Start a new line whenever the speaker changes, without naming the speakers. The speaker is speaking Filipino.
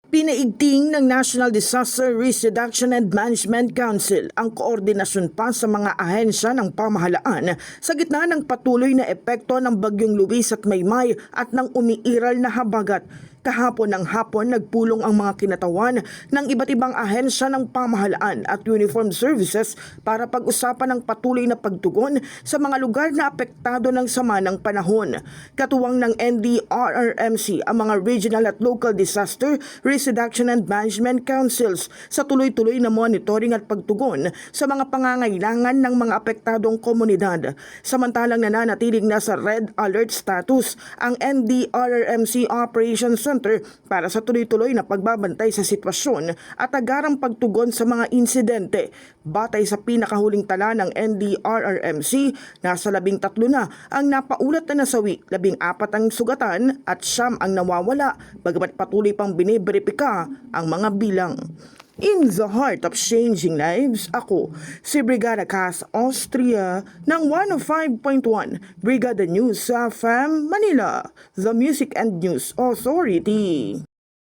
Pinaigting ng National Disaster Risk Reduction and Management Council ang koordinasyon pa sa mga ahensya ng pamahalaan sa gitna ng patuloy na epekto ng Bagyong Luis at Maymay at ng umiiral na habagat. Kahapon ng hapon nagpulong ang mga kinatawan ng iba't ibang ahensya ng pamahalaan at uniformed services para pag-usapan ang patuloy na pagtugon sa mga lugar na apektado ng sama ng panahon. Katuwang ng NDRRMC ang mga regional at local disaster risk reduction and management councils sa tuloy-tuloy na monitoring at pagtugon sa mga pangangailangan ng mga apektadong komunidad. Samantalang nananatiling nasa red alert status ang NDRRMC Operations Center para sa tuloy-tuloy na pagbabantay sa sitwasyon at agarang pagtugon sa mga insidente. Batay sa pinakahuling tala ng NDRRMC, nasa 13 na ang napaulat na nasawi, 14 ang sugatan at 9 ang nawawala, bagamat patuloy pang biniberipika ang mga bilang. In the heart of changing lives, ako si Brigada Cass Austria ng 105.1 Brigada News FM Manila, the Music and News Authority.